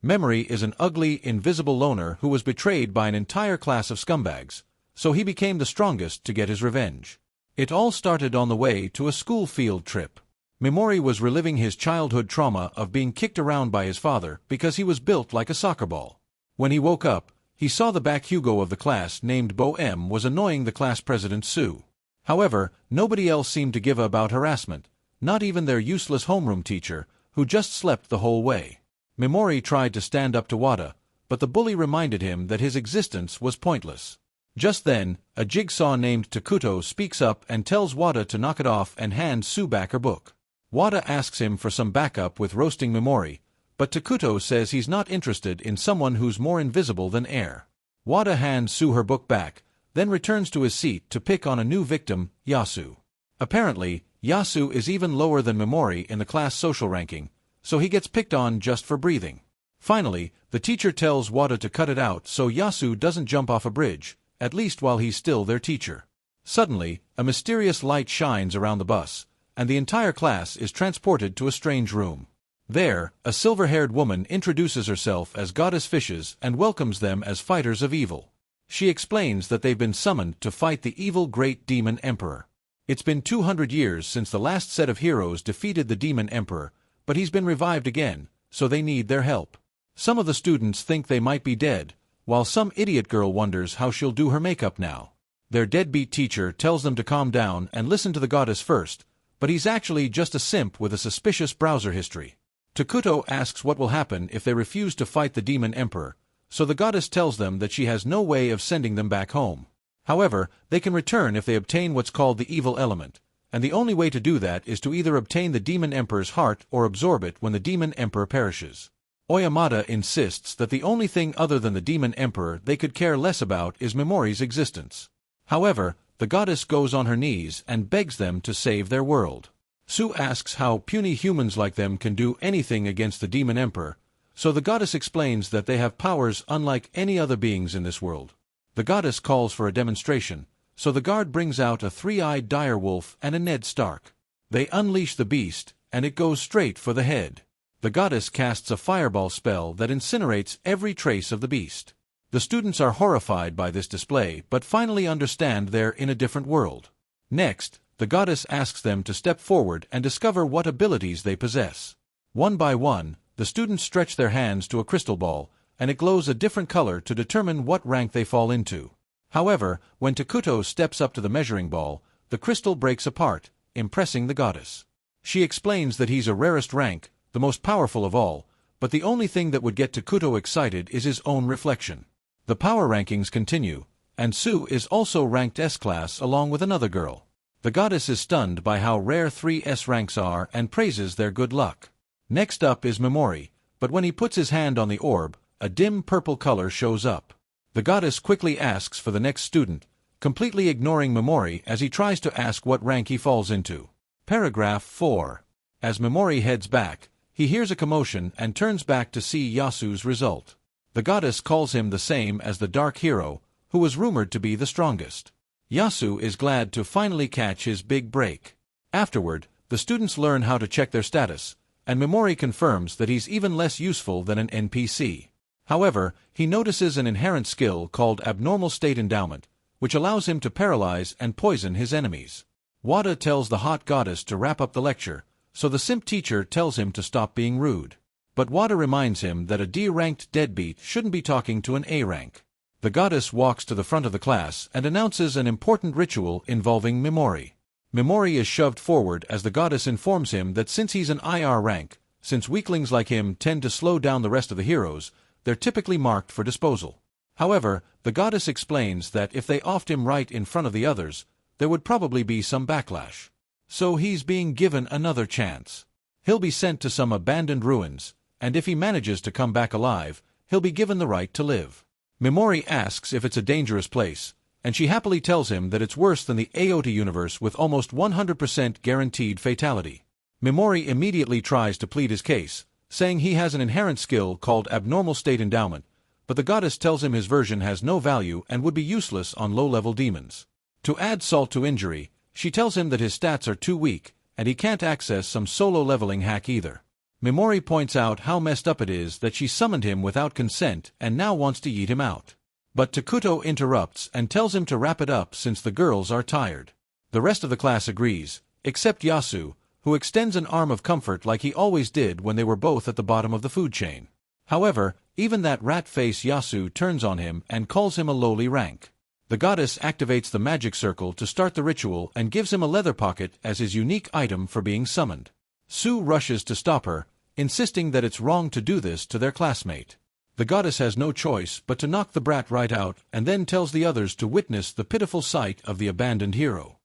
Memory is an ugly, invisible loner who was betrayed by an entire class of scumbags, so he became the strongest to get his revenge. It all started on the way to a school field trip. Memory was reliving his childhood trauma of being kicked around by his father because he was built like a soccer ball. When he woke up, he saw the back Hugo of the class named Bo M was annoying the class president Sue. However, nobody else seemed to give a about harassment, not even their useless homeroom teacher, who just slept the whole way. Memory tried to stand up to Wada, but the bully reminded him that his existence was pointless. Just then, a jigsaw named Takuto speaks up and tells Wada to knock it off and hand Sue back her book. Wada asks him for some backup with roasting Memory, but Takuto says he's not interested in someone who's more invisible than air. Wada hands Sue her book back, then returns to his seat to pick on a new victim, Yasu. Apparently, Yasu is even lower than Memory in the class social ranking, so he gets picked on just for breathing. Finally, the teacher tells Wada to cut it out so Yasu doesn't jump off a bridge, at least while he's still their teacher. Suddenly, a mysterious light shines around the bus, and the entire class is transported to a strange room. There, a silver-haired woman introduces herself as Goddess Fishes and welcomes them as fighters of evil. She explains that they've been summoned to fight the evil Great Demon Emperor. It's been 200 years since the last set of heroes defeated the Demon Emperor, but he's been revived again, so they need their help. Some of the students think they might be dead, while some idiot girl wonders how she'll do her makeup now. Their deadbeat teacher tells them to calm down and listen to the goddess first, but he's actually just a simp with a suspicious browser history. Takuto asks what will happen if they refuse to fight the Demon Emperor, so the goddess tells them that she has no way of sending them back home. However, they can return if they obtain what's called the evil element, and the only way to do that is to either obtain the Demon Emperor's heart or absorb it when the Demon Emperor perishes. Oyamada insists that the only thing other than the Demon Emperor they could care less about is Memory's existence. However, the goddess goes on her knees and begs them to save their world. Sue asks how puny humans like them can do anything against the Demon Emperor, so the goddess explains that they have powers unlike any other beings in this world. The goddess calls for a demonstration, so the guard brings out a three-eyed dire wolf and a Ned Stark. They unleash the beast, and it goes straight for the head. The goddess casts a fireball spell that incinerates every trace of the beast. The students are horrified by this display but finally understand they're in a different world. Next, the goddess asks them to step forward and discover what abilities they possess. One by one, the students stretch their hands to a crystal ball, and it glows a different color to determine what rank they fall into. However, when Takuto steps up to the measuring ball, the crystal breaks apart, impressing the goddess. She explains that he's a rarest rank, the most powerful of all, but the only thing that would get Takuto excited is his own reflection. The power rankings continue, and Sue is also ranked S-class along with another girl. The goddess is stunned by how rare 3 S ranks are and praises their good luck. Next up is Memory, but when he puts his hand on the orb, a dim purple color shows up. The goddess quickly asks for the next student, completely ignoring Memory as he tries to ask what rank he falls into. Paragraph 4. As Memory heads back, he hears a commotion and turns back to see Yasu's result. The goddess calls him the same as the Dark Hero, who was rumored to be the strongest. Yasu is glad to finally catch his big break. Afterward, the students learn how to check their status, and Memory confirms that he's even less useful than an NPC. However, he notices an inherent skill called Abnormal State Endowment, which allows him to paralyze and poison his enemies. Wada tells the hot goddess to wrap up the lecture, so the simp teacher tells him to stop being rude. But Wada reminds him that a D-ranked deadbeat shouldn't be talking to an A rank. The goddess walks to the front of the class and announces an important ritual involving Memory. Memory is shoved forward as the goddess informs him that since he's an IR rank, since weaklings like him tend to slow down the rest of the heroes, they're typically marked for disposal. However, the goddess explains that if they offed him right in front of the others, there would probably be some backlash. So he's being given another chance. He'll be sent to some abandoned ruins, and if he manages to come back alive, he'll be given the right to live. Memory asks if it's a dangerous place, and she happily tells him that it's worse than the Aota universe with almost 100% guaranteed fatality. Memory immediately tries to plead his case, saying he has an inherent skill called Abnormal State Endowment, but the goddess tells him his version has no value and would be useless on low-level demons. To add salt to injury, she tells him that his stats are too weak, and he can't access some solo leveling hack either. Mimori points out how messed up it is that she summoned him without consent and now wants to eat him out. But Takuto interrupts and tells him to wrap it up since the girls are tired. The rest of the class agrees, except Yasu, who extends an arm of comfort like he always did when they were both at the bottom of the food chain. However, even that rat-face Yasu turns on him and calls him a lowly rank. The goddess activates the magic circle to start the ritual and gives him a leather pocket as his unique item for being summoned. Sue rushes to stop her, insisting that it's wrong to do this to their classmate. The goddess has no choice but to knock the brat right out and then tells the others to witness the pitiful sight of the abandoned hero.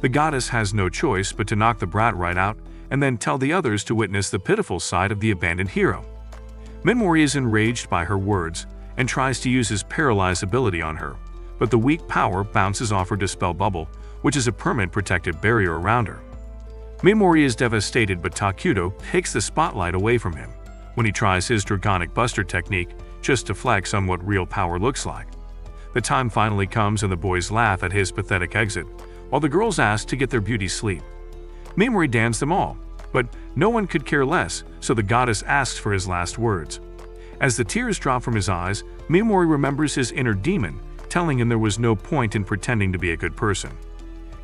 The goddess has no choice but to knock the brat right out and then tell the others to witness the pitiful sight of the abandoned hero. Mimori is enraged by her words and tries to use his paralyze ability on her, but the weak power bounces off her dispel bubble, which is a permanent protective barrier around her. Mimori is devastated, but Takuto takes the spotlight away from him when he tries his Dragonic Buster technique just to flex on what real power looks like. The time finally comes and the boys laugh at his pathetic exit, while the girls ask to get their beauty sleep. Mimori damns them all, but no one could care less, so the goddess asks for his last words. As the tears drop from his eyes, Mimori remembers his inner demon, telling him there was no point in pretending to be a good person.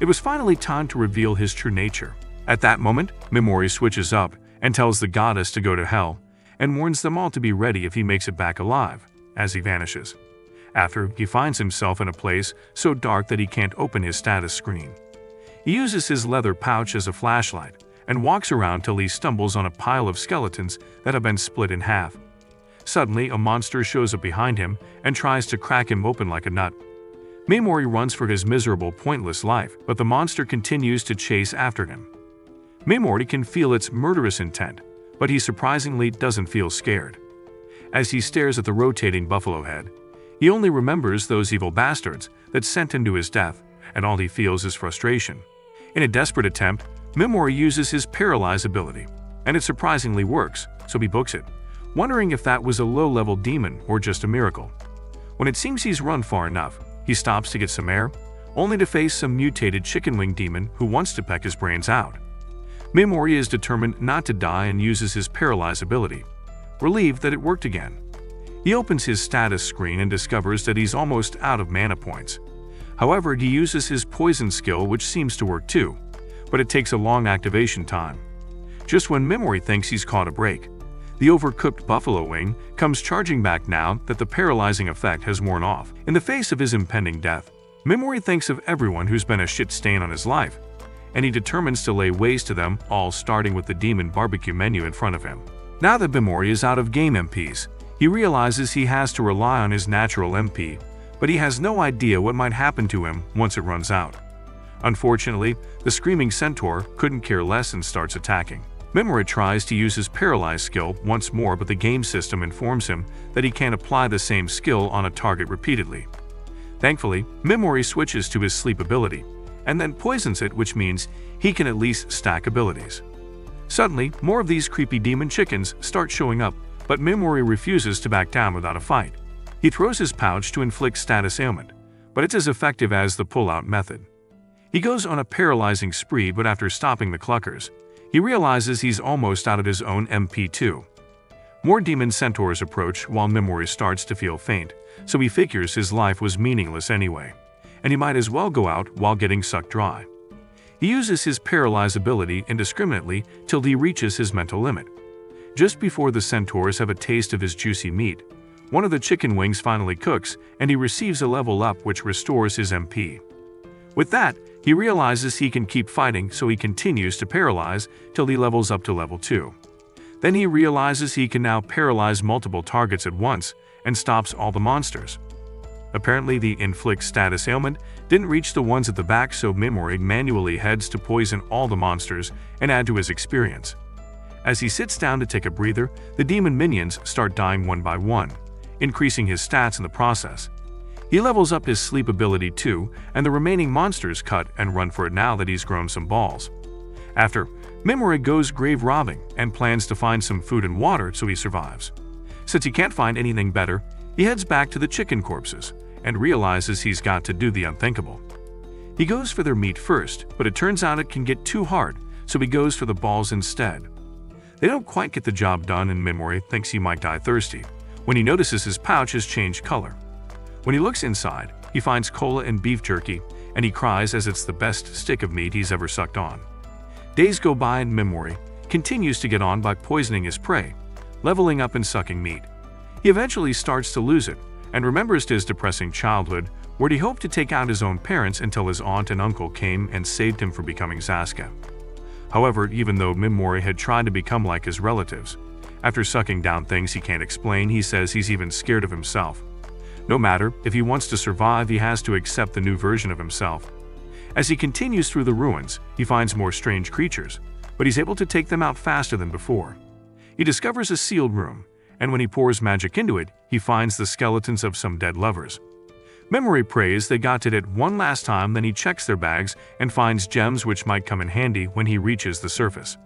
It was finally time to reveal his true nature. At that moment, Mimori switches up and tells the goddess to go to hell, and warns them all to be ready if he makes it back alive, as he vanishes. After, he finds himself in a place so dark that he can't open his status screen. He uses his leather pouch as a flashlight and walks around till he stumbles on a pile of skeletons that have been split in half. Suddenly, a monster shows up behind him and tries to crack him open like a nut. Mimori runs for his miserable, pointless life, but the monster continues to chase after him. Mimori can feel its murderous intent, but he surprisingly doesn't feel scared. As he stares at the rotating buffalo head, he only remembers those evil bastards that sent him to his death, and all he feels is frustration. In a desperate attempt, Mimori uses his paralyze ability, and it surprisingly works, so he books it, wondering if that was a low-level demon or just a miracle. When it seems he's run far enough, he stops to get some air, only to face some mutated chicken wing demon who wants to peck his brains out. Mimori is determined not to die and uses his paralyze ability, relieved that it worked again. He opens his status screen and discovers that he's almost out of mana points. However, he uses his poison skill, which seems to work too, but it takes a long activation time. Just when Mimori thinks he's caught a break, the overcooked buffalo wing comes charging back now that the paralyzing effect has worn off. In the face of his impending death, Mimori thinks of everyone who's been a shit stain on his life, and he determines to lay waste to them all, starting with the demon barbecue menu in front of him. Now that Mimori is out of game MPs, he realizes he has to rely on his natural MP, but he has no idea what might happen to him once it runs out. Unfortunately, the screaming centaur couldn't care less and starts attacking. Mimori tries to use his paralyze skill once more, but the game system informs him that he can't apply the same skill on a target repeatedly. Thankfully, Mimori switches to his sleep ability, and then poisons it, which means he can at least stack abilities. Suddenly, more of these creepy demon chickens start showing up, but Mimori refuses to back down without a fight. He throws his pouch to inflict status ailment, but it's as effective as the pull-out method. He goes on a paralyzing spree, but after stopping the cluckers, he realizes he's almost out of his own MP too. More demon centaurs approach while Mimori starts to feel faint, so he figures his life was meaningless anyway, and he might as well go out while getting sucked dry. He uses his paralyze ability indiscriminately till he reaches his mental limit. Just before the centaurs have a taste of his juicy meat, one of the chicken wings finally cooks, and he receives a level up which restores his MP. With that, he realizes he can keep fighting, so he continues to paralyze till he levels up to level 2. Then he realizes he can now paralyze multiple targets at once and stops all the monsters. Apparently, the inflict status ailment didn't reach the ones at the back, so Mimori manually heads to poison all the monsters and add to his experience. As he sits down to take a breather, the demon minions start dying one by one, increasing his stats in the process. He levels up his sleep ability too, and the remaining monsters cut and run for it now that he's grown some balls. After, Mimori goes grave robbing and plans to find some food and water so he survives. Since he can't find anything better, he heads back to the chicken corpses and realizes he's got to do the unthinkable. He goes for their meat first, but it turns out it can get too hard, so he goes for the balls instead. They don't quite get the job done, and Memory thinks he might die thirsty when he notices his pouch has changed color. When he looks inside, he finds cola and beef jerky, and he cries as it's the best stick of meat he's ever sucked on. Days go by and Memory continues to get on by poisoning his prey, leveling up and sucking meat. He eventually starts to lose it and remembers his depressing childhood, where he hoped to take out his own parents until his aunt and uncle came and saved him from becoming Zaska. However, even though Memory had tried to become like his relatives, after sucking down things he can't explain, he says he's even scared of himself. No matter, if he wants to survive, he has to accept the new version of himself. As he continues through the ruins, he finds more strange creatures, but he's able to take them out faster than before. He discovers a sealed room, and when he pours magic into it, he finds the skeletons of some dead lovers. Memory prays they got it one last time, then he checks their bags and finds gems which might come in handy when he reaches the surface.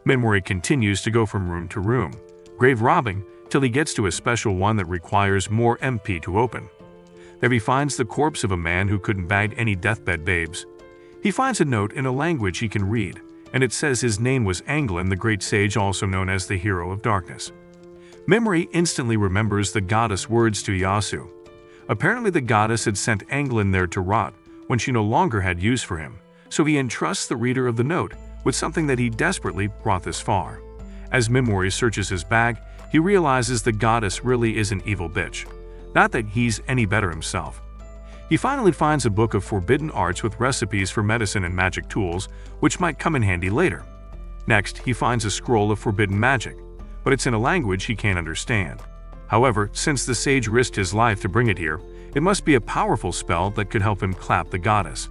Memory continues to go from room to room, grave robbing, till he gets to a special one that requires more MP to open. There he finds the corpse of a man who couldn't bag any deathbed babes. He finds a note in a language he can read, and it says his name was Anglin, the great sage, also known as the Hero of Darkness. Memory instantly remembers the goddess' words to Yasu. Apparently the goddess had sent Anglin there to rot when she no longer had use for him, so he entrusts the reader of the note with something that he desperately brought this far. As Memory searches his bag, he realizes the goddess really is an evil bitch. Not that he's any better himself. He finally finds a book of forbidden arts with recipes for medicine and magic tools, which might come in handy later. Next, he finds a scroll of forbidden magic, but it's in a language he can't understand. However, since the sage risked his life to bring it here, it must be a powerful spell that could help him clap the goddess.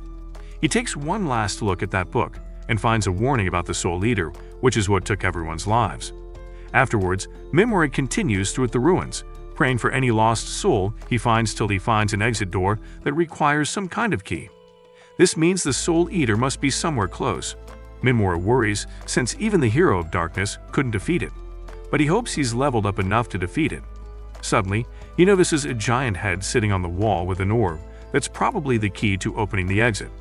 He takes one last look at that book and finds a warning about the Soul Eater, which is what took everyone's lives. Afterwards, Memory continues through the ruins, praying for any lost soul he finds till he finds an exit door that requires some kind of key. This means the Soul Eater must be somewhere close. Memory worries, since even the Hero of Darkness couldn't defeat it, but he hopes he's leveled up enough to defeat it. Suddenly, he notices a giant head sitting on the wall with an orb that's probably the key to opening the exit.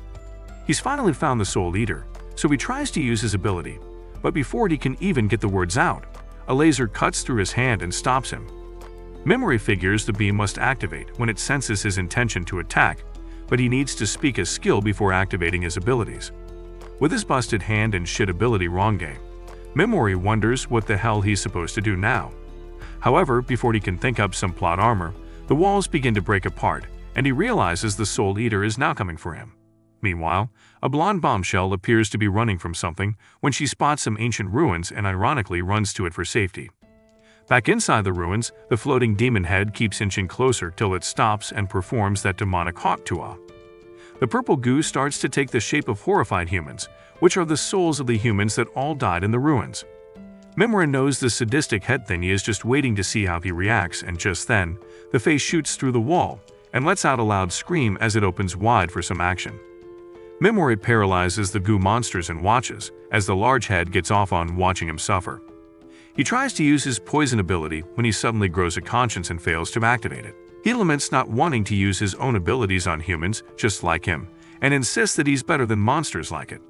He's finally found the Soul Eater, so he tries to use his ability, but before he can even get the words out, a laser cuts through his hand and stops him. Memory figures the beam must activate when it senses his intention to attack, but he needs to speak a skill before activating his abilities. With his busted hand and shit ability Ronge, Memory wonders what the hell he's supposed to do now. However, before he can think up some plot armor, the walls begin to break apart, and he realizes the Soul Eater is now coming for him. Meanwhile, a blonde bombshell appears to be running from something when she spots some ancient ruins and ironically runs to it for safety. Back inside the ruins, the floating demon head keeps inching closer till it stops and performs that demonic hawk tua. The purple goo starts to take the shape of horrified humans, which are the souls of the humans that all died in the ruins. Memory knows the sadistic head thingy is just waiting to see how he reacts, and just then, the face shoots through the wall and lets out a loud scream as it opens wide for some action. Memory paralyzes the goo monsters and watches as the large head gets off on watching him suffer. He tries to use his poison ability when he suddenly grows a conscience and fails to activate it. He laments not wanting to use his own abilities on humans just like him, and insists that he's better than monsters like it.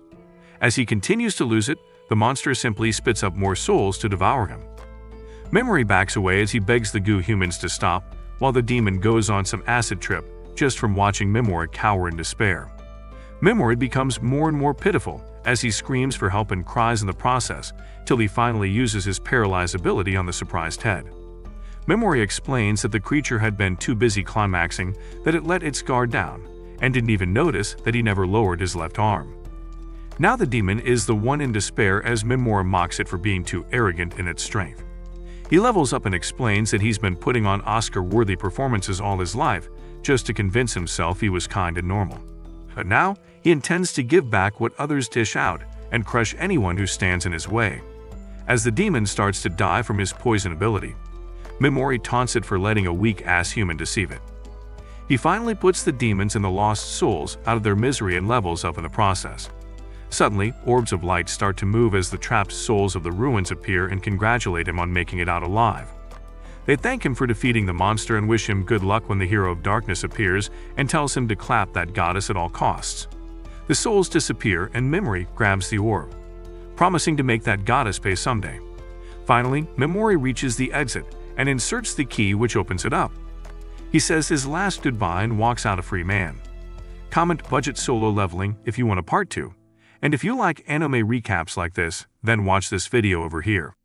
As he continues to lose it, the monster simply spits up more souls to devour him. Memory backs away as he begs the goo humans to stop, while the demon goes on some acid trip just from watching Memory cower in despair. Memory becomes more and more pitiful as he screams for help and cries in the process, till he finally uses his paralyzed ability on the surprised head. Memory explains that the creature had been too busy climaxing that it let its guard down, and didn't even notice that he never lowered his left arm. Now the demon is the one in despair as Memory mocks it for being too arrogant in its strength. He levels up and explains that he's been putting on Oscar-worthy performances all his life just to convince himself he was kind and normal. But now, he intends to give back what others dish out and crush anyone who stands in his way. As the demon starts to die from his poison ability, Memory taunts it for letting a weak-ass human deceive it. He finally puts the demons and the lost souls out of their misery and levels up in the process. Suddenly, orbs of light start to move as the trapped souls of the ruins appear and congratulate him on making it out alive. They thank him for defeating the monster and wish him good luck when the Hero of Darkness appears and tells him to clap that goddess at all costs. The souls disappear and Memory grabs the orb, promising to make that goddess pay someday. Finally, Memori reaches the exit and inserts the key which opens it up. He says his last goodbye and walks out a free man. Comment budget solo leveling if you want a part 2. And if you like anime recaps like this, then watch this video over here.